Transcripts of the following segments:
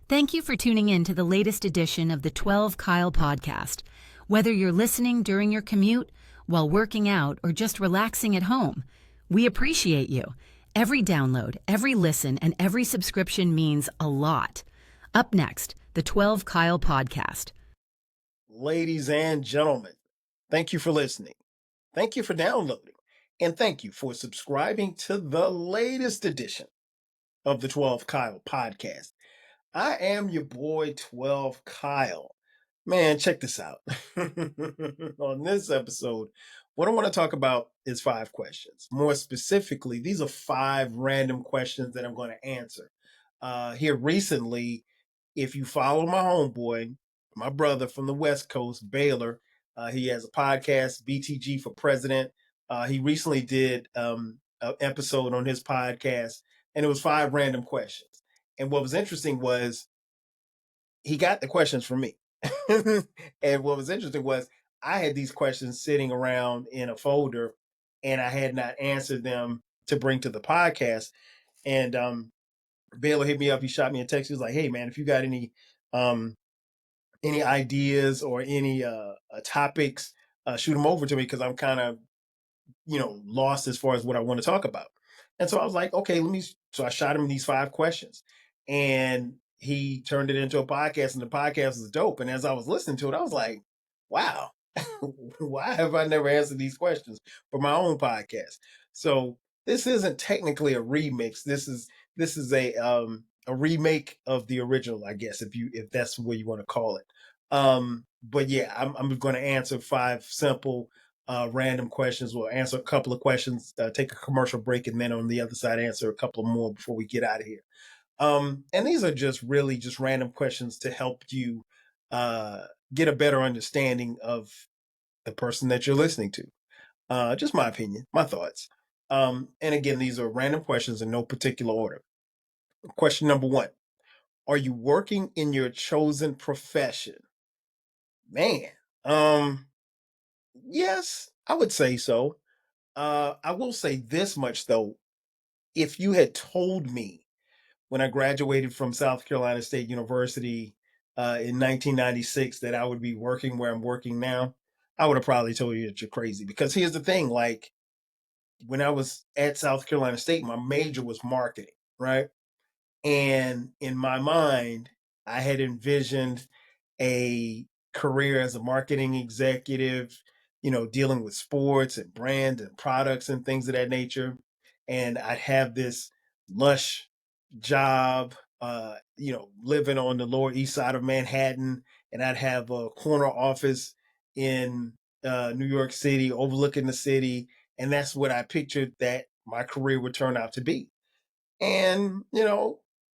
Thank you for tuning in to the latest edition of the 12 Kyle podcast. Whether you're listening during your commute, while working out, or just relaxing at home, we appreciate you. Every download, every listen, and every subscription means a lot. Up next, the 12 Kyle podcast. Ladies and gentlemen, thank you for listening. Thank you for downloading. And thank you for subscribing to the latest edition of the 12 Kyle podcast. I am your boy, 12 Kyle. Man, check this out. On this episode, what I want to talk about is 5 questions. More specifically, these are 5 random questions that I'm going to answer. Here recently, if you follow my homeboy, my brother from the West Coast, Baylor, he has a podcast, BTG for President. He recently did an episode on his podcast, and it was 5 random questions. And what was interesting was he got the questions from me. And what was interesting was I had these questions sitting around in a folder, and I had not answered them to bring to the podcast. And Baylor hit me up. He shot me a text. He was like, "Hey, man, if you got any ideas or any topics, shoot them over to me because I'm kind of lost as far as what I want to talk about." And so I was like, "Okay, let me." So I shot him these 5 questions, and he turned it into a podcast, and the podcast was dope. And as I was listening to it, I was like, "Wow, why have I never answered these questions for my own podcast?" So this isn't technically a remix. This is a remake of the original, I guess, if that's what you want to call it. But yeah, I'm going to answer 5 simple random questions. We'll answer a couple of questions, take a commercial break, and then on the other side, answer a couple more before we get out of here. And these are just really just random questions to help you get a better understanding of the person that you're listening to. Just my opinion, my thoughts. And again, these are random questions in no particular order. Question number 1. Are you working in your chosen profession? Man, yes, I would say so. I will say this much though. If you had told me when I graduated from South Carolina State University in 1996 that I would be working where I'm working now, I would have probably told you that you're crazy. Because here's the thing, like when I was at South Carolina State, my major was marketing, right? And in my mind, I had envisioned a career as a marketing executive, dealing with sports and brand and products and things of that nature. And I'd have this lush job, living on the Lower East Side of Manhattan, and I'd have a corner office in New York City, overlooking the city, and that's what I pictured that my career would turn out to be. And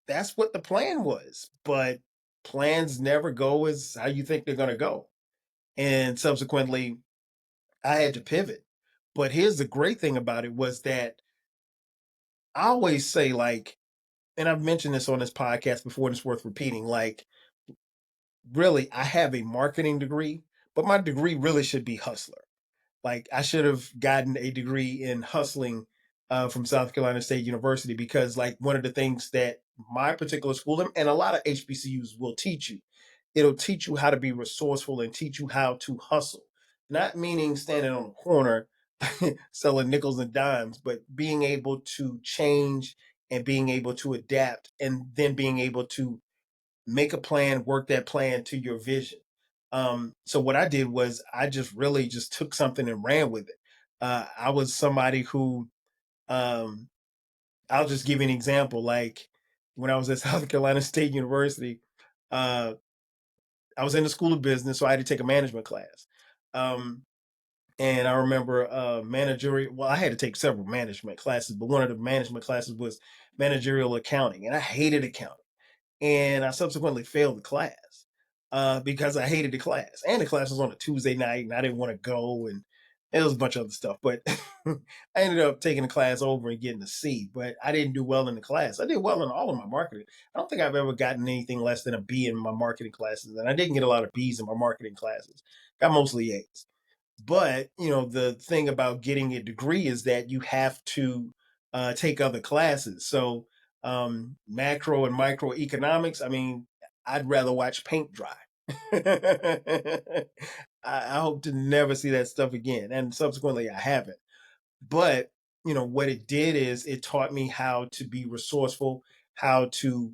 that's what the plan was, but plans never go as how you think they're going to go. And subsequently, I had to pivot. But here's the great thing about it was that I always say, like, and I've mentioned this on this podcast before, and it's worth repeating. Like, really, I have a marketing degree, but my degree really should be hustler. Like, I should have gotten a degree in hustling from South Carolina State University because, like, one of the things that my particular school and a lot of HBCUs will teach you, it'll teach you how to be resourceful and teach you how to hustle. Not meaning standing on a corner selling nickels and dimes, but being able to change and being able to adapt and then being able to make a plan, work that plan to your vision. So what I did was I just really just took something and ran with it. I was somebody who, um, I'll just give you an example. Like when I was at South Carolina State University, uh, I was in the School of Business, so I had to take a management class. Um, and I remember managerial. Well, I had to take several management classes, but one of the management classes was managerial accounting, and I hated accounting. And I subsequently failed the class because I hated the class. And the class was on a Tuesday night, and I didn't want to go, and it was a bunch of other stuff. But I ended up taking the class over and getting a C. But I didn't do well in the class. I did well in all of my marketing. I don't think I've ever gotten anything less than a B in my marketing classes, and I didn't get a lot of Bs in my marketing classes. Got mostly A's. But the thing about getting a degree is that you have to take other classes. So macro and microeconomics. I mean, I'd rather watch paint dry. I hope to never see that stuff again. And subsequently, I haven't. But, what it did is it taught me how to be resourceful, how to,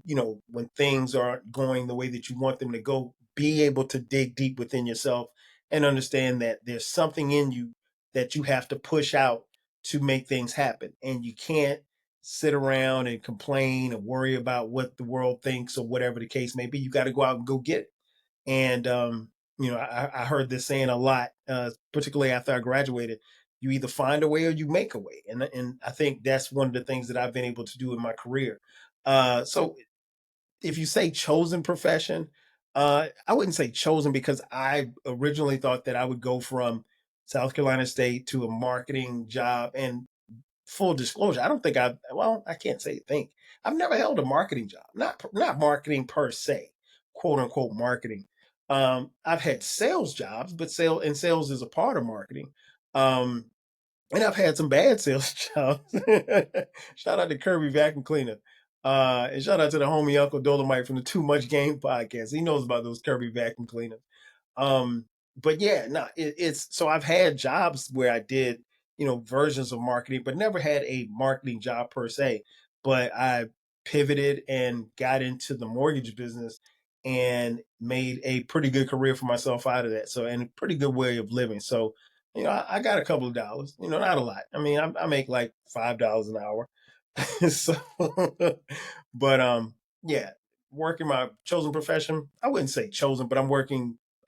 when things aren't going the way that you want them to go, be able to dig deep within yourself and understand that there's something in you that you have to push out to make things happen. And you can't sit around and complain and worry about what the world thinks or whatever the case may be. You got to go out and go get it. And I heard this saying a lot, particularly after I graduated. You either find a way or you make a way, and I think that's one of the things that I've been able to do in my career. So, if you say chosen profession, I wouldn't say chosen because I originally thought that I would go from South Carolina State to a marketing job. And full disclosure, I don't think I can't say think. I've never held a marketing job, not marketing per se, quote unquote marketing. I've had sales jobs, but sales is a part of marketing. Um, and I've had some bad sales jobs. Shout out to Kirby Vacuum Cleaner. And shout out to the homie Uncle Dolomite from the Too Much Game podcast. He knows about those Kirby Vacuum Cleaners. Um, but yeah, no, it's so I've had jobs where I did, versions of marketing, but never had a marketing job per se. But I pivoted and got into the mortgage business and made a pretty good career for myself out of that. So, and a pretty good way of living. So, I got a couple of dollars, not a lot. I mean, I make like $5 an hour. So, but yeah, working my chosen profession. I wouldn't say chosen, but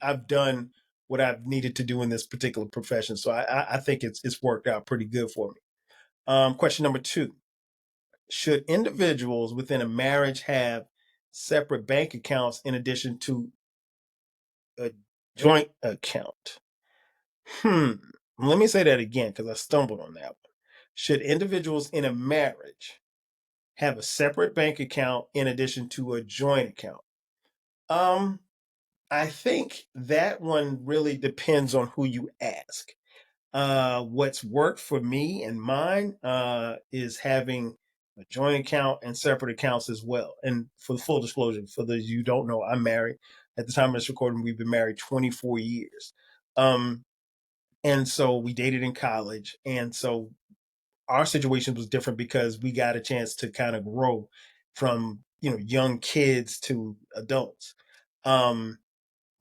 I've done what I've needed to do in this particular profession. So I think it's worked out pretty good for me. Question number 2: should individuals within a marriage have separate bank accounts in addition to a joint account? Let me say that again because I stumbled on that one. Should individuals in a marriage have a separate bank account in addition to a joint account? Um, I think that one really depends on who you ask. What's worked for me and mine is having a joint account and separate accounts as well. And for full disclosure, for those you don't know, I'm married. At the time of this recording, we've been married 24 years. Um, and so we dated in college. And so our situation was different because we got a chance to kind of grow from, young kids to adults. Um,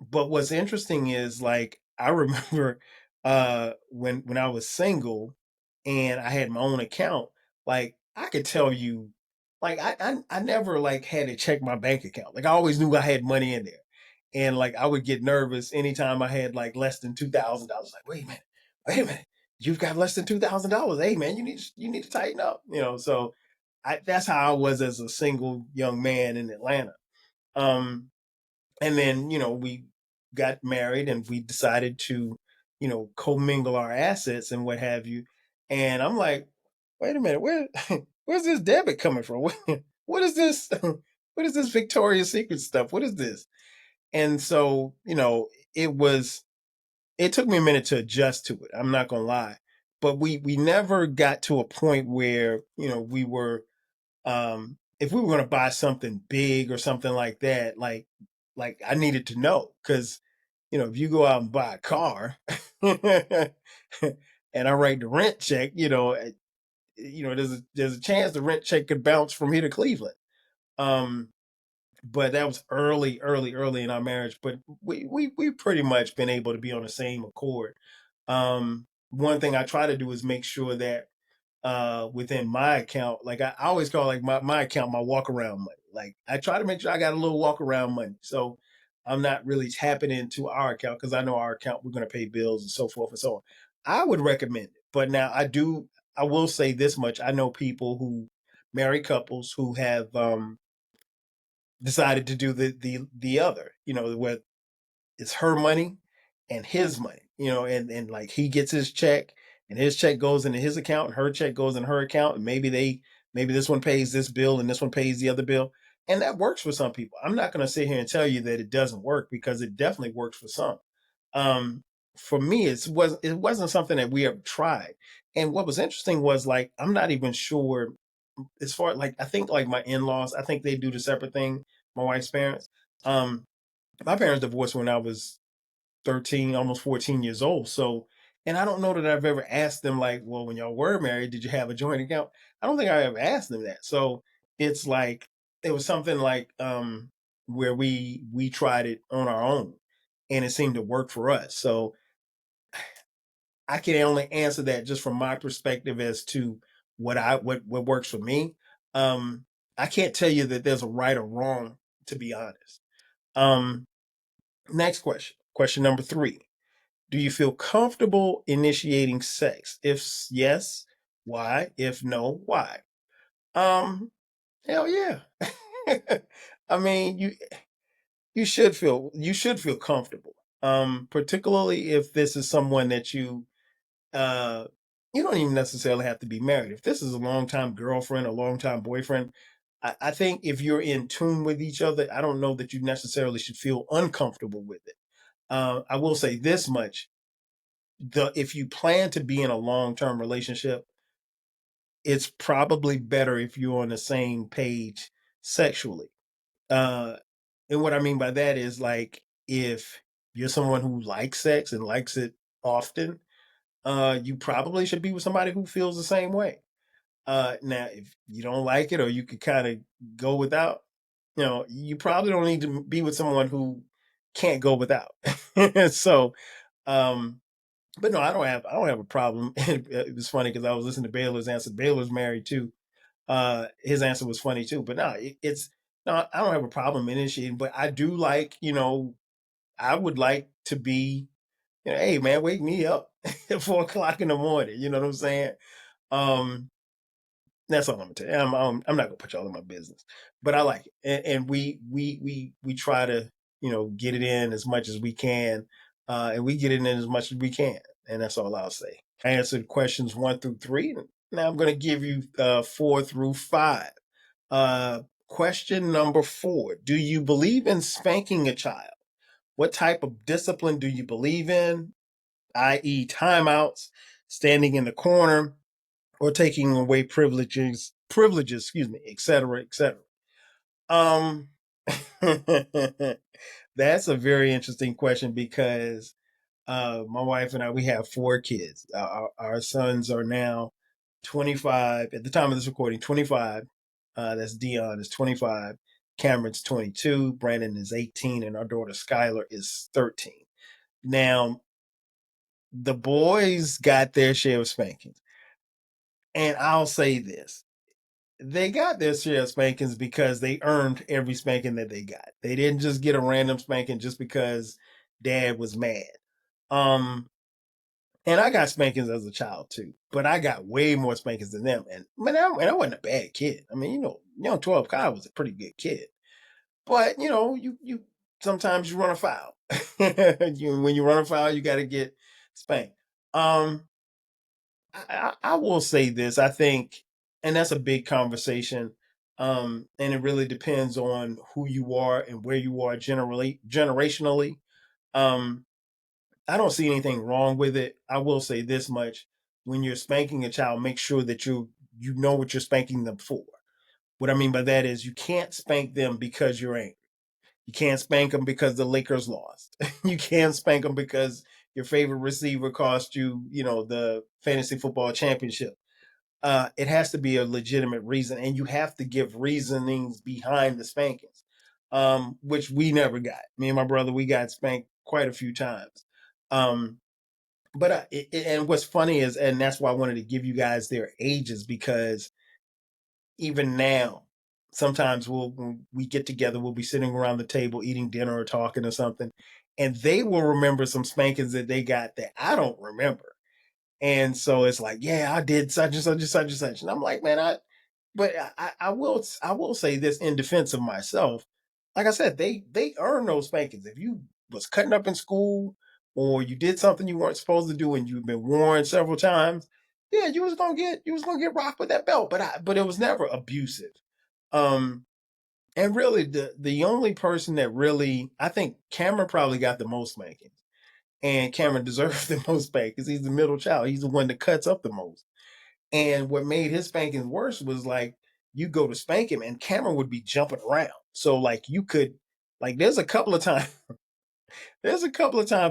but what's interesting is like I remember when I was single and I had my own account, like I could tell you, like I never like had to check my bank account. Like I always knew I had money in there. And like I would get nervous anytime I had like less than $2,000. Like, wait a minute, you've got less than $2,000. Hey man, you need to tighten up. So that's how I was as a single young man in Atlanta. Um, and then we got married and we decided to commingle our assets and what have you. And I'm like, wait a minute, where's this debit coming from? What is this? What is this Victoria's Secret stuff? What is this? And so it was it took me a minute to adjust to it. I'm not gonna lie, but we never got to a point where we were if we were going to buy something big or something like that, like I needed to know because if you go out and buy a car and I write the rent check, there's a chance the rent check could bounce from here to Cleveland. Um, but that was early in our marriage. But we pretty much been able to be on the same accord. One thing I try to do is make sure that within my account. Like I always call like my account my walk around money. Like I try to make sure I got a little walk around money. So I'm not really tapping into our account because I know our account we're gonna pay bills and so forth and so on. I would recommend it. But now I will say this much. I know people who marry couples who have decided to do the other, where it's her money and his money, and like he gets his check and his check goes into his account and her check goes in her account. And maybe this one pays this bill and this one pays the other bill. And that works for some people. I'm not going to sit here and tell you that it doesn't work because it definitely works for some. Um, for me, it wasn't something that we ever tried. And what was interesting was like, I'm not even sure as far like, I think like my in-laws, I think they do the separate thing, my wife's parents. Um, my parents divorced when I was 13, almost 14 years old. So, and I don't know that I've ever asked them, like, well, when y'all were married, did you have a joint account? I don't think I ever asked them that. So it's like it was something like where we tried it on our own and it seemed to work for us. So I can only answer that just from my perspective as to what works for me. Um, I can't tell you that there's a right or wrong, to be honest. Um, Next question. Question number 3. Do you feel comfortable initiating sex? If yes, why? If no, why? Um, Hell yeah. I mean, you should feel comfortable. Particularly if this is someone that uh you don't even necessarily have to be married. If this is a longtime girlfriend, a longtime boyfriend, I think if you're in tune with each other, I don't know that you necessarily should feel uncomfortable with it. I will say this much: the if you plan to be in a long-term relationship, it's probably better if you're on the same page sexually. Uh, and what I mean by that is, like, if you're someone who likes sex and likes it often, you probably should be with somebody who feels the same way. Now, if you don't like it or you could kind of go without, you probably don't need to be with someone who can't go without. So, um, but no, I don't have a problem. It was funny because I was listening to Baylor's answer. Baylor's married too. His answer was funny too. But no, it's no, I don't have a problem initiating. But I do like, I would like to be, hey man, wake me up at 4 o'clock in the morning. You know what I'm saying? Um, that's all I'm gonna tell you. I'm not gonna put y'all in my business, but I like it, and we try to get it in as much as we can, and we get it in as much as we can, and that's all I'll say. I answered questions 1 through 3. Now I'm gonna give you 4 through 5. Question number 4: Do you believe in spanking a child? What type of discipline do you believe in? I.e., timeouts, standing in the corner, or taking away privileges, excuse me, et cetera, et cetera. Um, that's a very interesting question because my wife and I, we have 4 kids. Our sons are now 25 at the time of this recording. 25. That's Dion is 25. Cameron's 22. Brandon is 18, and our daughter Skylar is 13. Now, the boys got their share of spankings, and I'll say this: they got their share of spankings because they earned every spanking that they got. They didn't just get a random spanking just because dad was mad. Um, and I got spankings as a child too, but I got way more spankings than them. And man, I wasn't a bad kid. I mean, 12 Kyle was a pretty good kid. But you sometimes you run afoul. When you run afoul, you got to get spanked. Um, I will say this. I think, and that's a big conversation. And it really depends on who you are and where you are generationally. Um, I don't see anything wrong with it. I will say this much: when you're spanking a child, make sure that you know what you're spanking them for. What I mean by that is you can't spank them because you're angry. You can't spank them because the Lakers lost. You can't spank them because your favorite receiver cost you, the fantasy football championship. It has to be a legitimate reason, and you have to give reasonings behind the spankings, which we never got. Me and my brother, we got spanked quite a few times. Um, but and what's funny is, and that's why I wanted to give you guys their ages, because even now, sometimes when we get together, we'll be sitting around the table eating dinner or talking or something, and they will remember some spankings that they got that I don't remember. And so it's like, yeah, I did such and such and such and such. And I'm like, man, but I will say this in defense of myself. Like I said, they earn those spankings. If you was cutting up in school or you did something you weren't supposed to do and you've been warned several times, yeah, you was gonna get rocked with that belt. But it was never abusive. Um, and really the only person that really, I think Cameron probably got the most spankings. And Cameron deserves the most spank because he's the middle child. He's the one that cuts up the most. And what made his spankings worse was, like, you go to spank him and Cameron would be jumping around. So like you could Like there's a couple of times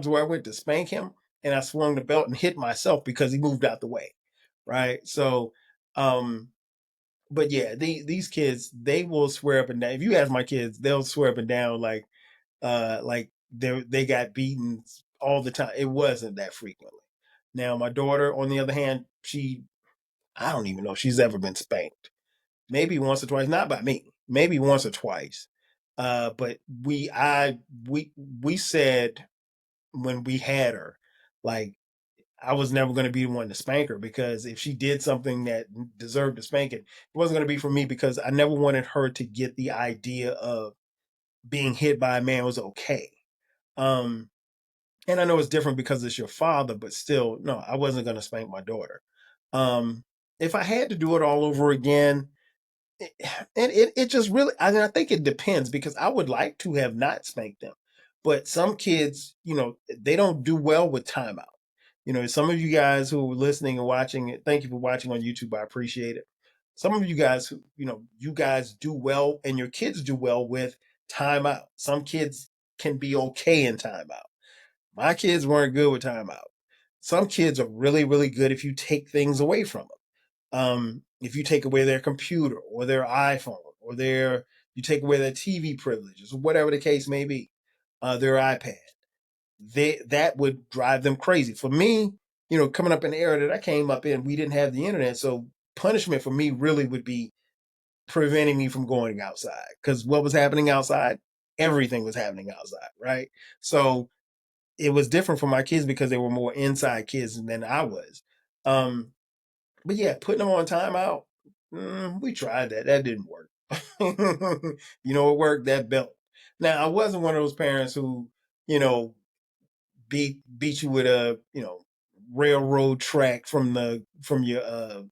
where I went to spank him and I swung the belt and hit myself because he moved out the way. Right. So, um, but yeah, these kids, they will swear up and down. If you ask my kids, they'll swear up and down like they got beaten all the time. It wasn't that frequently. Now, my daughter, on the other hand, I don't even know if she's ever been spanked. Maybe once or twice, not by me. Maybe once or twice. But we said when we had her, like I was never going to be the one to spank her because if she did something that deserved a spanking, it wasn't going to be for me because I never wanted her to get the idea of being hit by a man was okay. Um, and I know it's different because it's your father, but still, no, I wasn't going to spank my daughter. Um, if I had to do it all over again, and it just really, I think it depends because I would like to have not spanked them, but some kids, they don't do well with timeout. Some of you guys who are listening and watching it, thank you for watching on YouTube. I appreciate it. Some of you guys who, you guys do well and your kids do well with timeout. Some kids can be okay in timeout. My kids weren't good with timeout. Some kids are really, really good if you take things away from them. If you take away their computer or their iPhone or you take away their TV privileges or whatever the case may be, their iPad, that would drive them crazy. For me, coming up in the era that I came up in, we didn't have the internet, so punishment for me really would be preventing me from going outside because what was happening outside, everything was happening outside, right? So it was different for my kids because they were more inside kids than I was. Um, but yeah, putting them on timeout, we tried that. That didn't work. It worked, that belt. Now I wasn't one of those parents who, you know, beat you with a, railroad track from your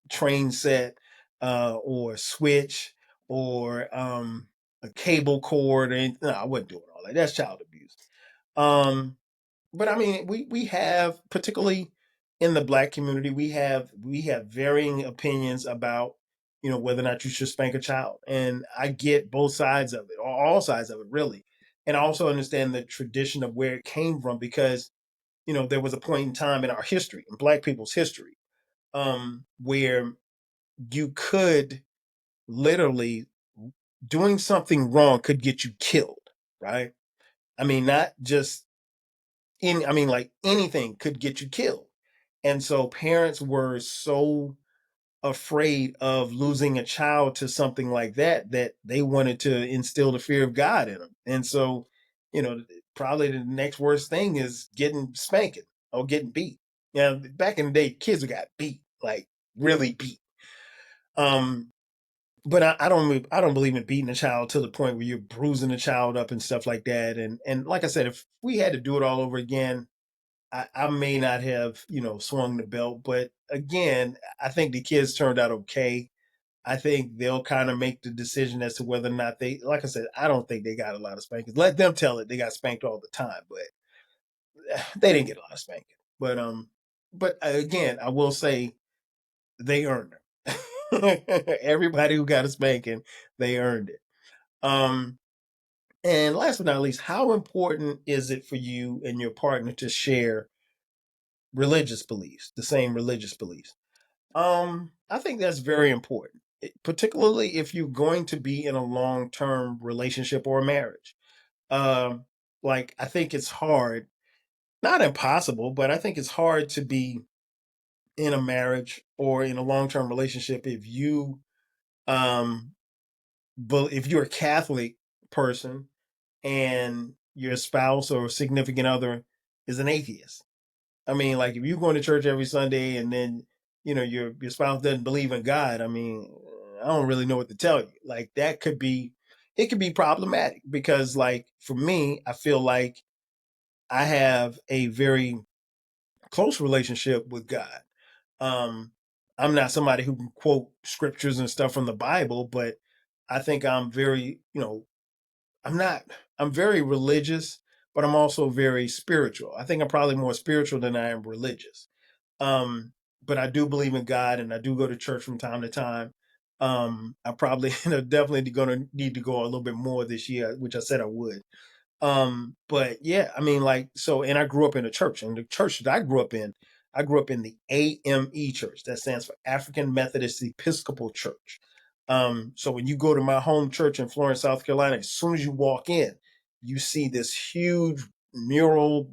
train set or switch or a cable cord or anything. No, I wasn't doing all that. That's child abuse. Um, but I mean, we have, particularly in the Black community, we have varying opinions about whether or not you should spank a child, and I get both sides of it, or all sides of it, really. And I also understand the tradition of where it came from because there was a point in time in our history, in Black people's history, where you could literally doing something wrong could get you killed, right? I mean, not just I mean, like anything could get you killed. And so parents were so afraid of losing a child to something like that they wanted to instill the fear of God in them. And so, probably the next worst thing is getting spanking or getting beat. Back in the day, kids got beat, like really beat. Um, but I don't believe in beating a child to the point where you're bruising a child up and stuff like that. And like I said, if we had to do it all over again, I may not have, swung the belt, but again, I think the kids turned out okay. I think they'll kind of make the decision as to whether or not like I said, I don't think they got a lot of spankings. Let them tell it. They got spanked all the time, but they didn't get a lot of spanking. But again, I will say they earned it. Everybody who got a spanking, they earned it. And last but not least, how important is it for you and your partner to share religious beliefs, the same religious beliefs? I think that's very important, particularly if you're going to be in a long-term relationship or a marriage. Um, like I think it's hard, not impossible, but I think it's hard to be in a marriage or in a long-term relationship if um, but if you're a Catholic person and your spouse or significant other is an atheist. I mean, like if you're going to church every Sunday and then your spouse doesn't believe in God, I mean, I don't really know what to tell you. Like it could be problematic because like for me, I feel like I have a very close relationship with God. Um, I'm not somebody who can quote scriptures and stuff from the Bible, but I think I'm very, I'm not, I'm very religious, but I'm also very spiritual. I think I'm probably more spiritual than I am religious. Um, but I do believe in God and I do go to church from time to time. I probably definitely going to need to go a little bit more this year, which I said I would. But yeah, I mean, like, so, and I grew up in a church, and the church that I grew up in the AME church. That stands for African Methodist Episcopal Church. So when you go to my home church in Florence, South Carolina, as soon as you walk in, you see this huge mural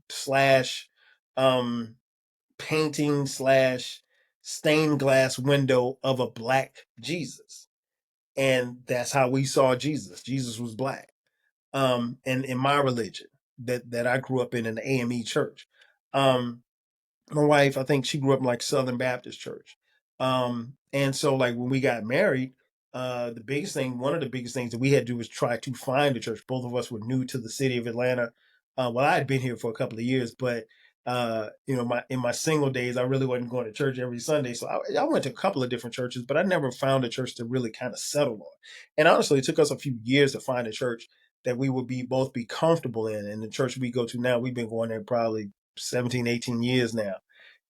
slash um, painting slash stained glass window of a black Jesus. And that's how we saw Jesus. Jesus was black. And in my religion that I grew up in the AME church. My wife, I think she grew up in like Southern Baptist church. And so like when we got married, one of the biggest things that we had to do was try to find a church. Both of us were new to the city of Atlanta. Well, I had been here for a couple of years, but in my single days, I really wasn't going to church every Sunday. So I went to a couple of different churches, but I never found a church to really kind of settle on. And honestly, it took us a few years to find a church that we would both be comfortable in. And the church we go to now, we've been going there probably 17, 18 years now,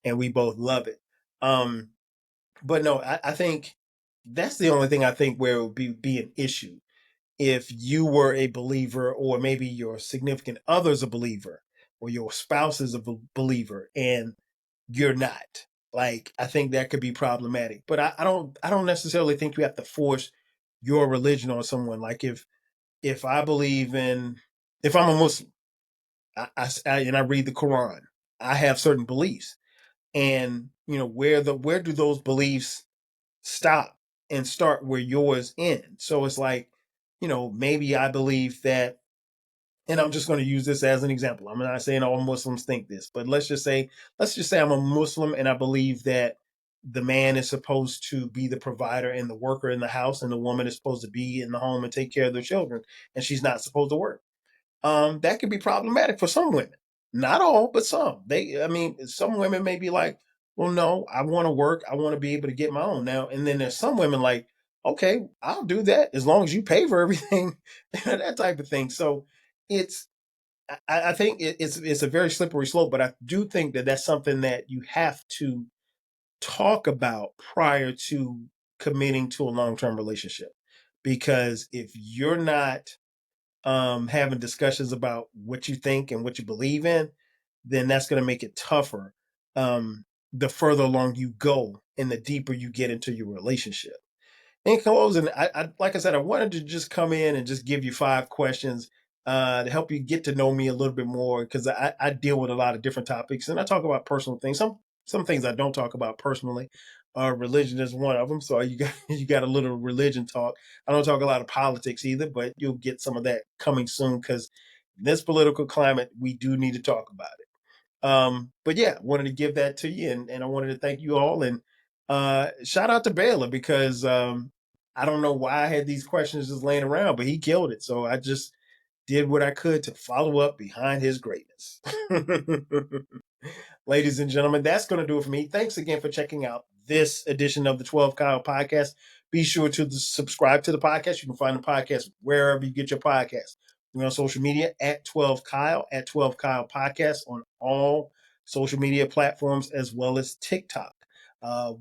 and we both love it. But no, I think that's the only thing I think where it would be an issue. If you were a believer, or maybe your significant other's a believer, or your spouse is a believer, and you're not. Like, I think that could be problematic. But I don't necessarily think you have to force your religion on someone. Like if I believe if I'm a Muslim, and I read the Quran, I have certain beliefs, and where do those beliefs stop and start where yours end? So it's like, maybe I believe that, and I'm just going to use this as an example. I'm not saying all Muslims think this, but let's just say I'm a Muslim and I believe that the man is supposed to be the provider and the worker in the house, and the woman is supposed to be in the home and take care of their children, and she's not supposed to work. That could be problematic for some women. Not all, but some. Some women may be like, well, no, I want to work. I want to be able to get my own now. And then there's some women like, okay, I'll do that as long as you pay for everything, that type of thing. So I think it's a very slippery slope, but I do think that that's something that you have to talk about prior to committing to a long-term relationship. Because if you're not having discussions about what you think and what you believe in, then that's going to make it tougher the further along you go and the deeper you get into your relationship. In closing, I like I said, I wanted to just come in and just give you 5 questions to help you get to know me a little bit more, because I deal with a lot of different topics, and I talk about personal things. Some things I don't talk about personally. Religion is one of them, so you got a little religion talk. I don't talk a lot of politics either, but you'll get some of that coming soon, because this political climate, we do need to talk about it. But yeah, wanted to give that to you, and I wanted to thank you all, and shout out to Baylor, because I don't know why I had these questions just laying around, but he killed it. So I just did what I could to follow up behind his greatness. Ladies and gentlemen, that's going to do it for me. Thanks again for checking out this edition of the 12 Kyle podcast. Be sure to subscribe to the podcast. You can find the podcast wherever you get your podcast. We're on social media at 12 Kyle, at 12 Kyle podcast on all social media platforms, as well as TikTok.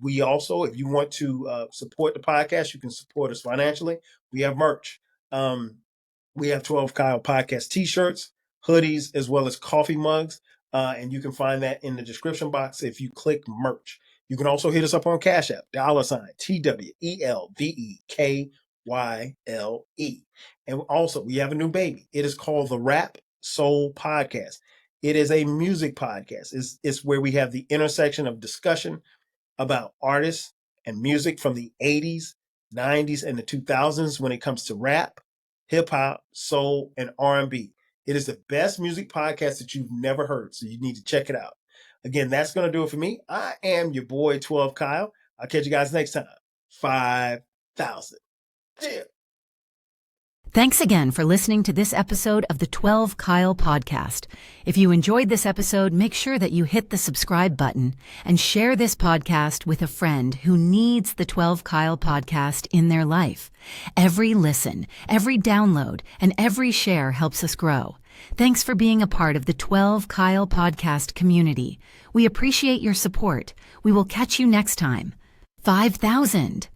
We also, if you want to support the podcast, you can support us financially. We have merch. We have 12 Kyle podcast t-shirts, hoodies, as well as coffee mugs. And you can find that in the description box if you click merch. You can also hit us up on Cash App, $TWELVEKYLE. And also, we have a new baby. It is called the Rap Soul Podcast. It is a music podcast. It's where we have the intersection of discussion about artists and music from the 80s, 90s, and the 2000s when it comes to rap, hip-hop, soul, and R&B. It is the best music podcast that you've never heard, so you need to check it out. Again, that's going to do it for me. I am your boy, 12 Kyle. I'll catch you guys next time. 5,000. Yeah. Thanks again for listening to this episode of the 12 Kyle podcast. If you enjoyed this episode, make sure that you hit the subscribe button and share this podcast with a friend who needs the 12 Kyle podcast in their life. Every listen, every download, and every share helps us grow. Thanks for being a part of the 12 Kyle podcast community. We appreciate your support. We will catch you next time. 5,000.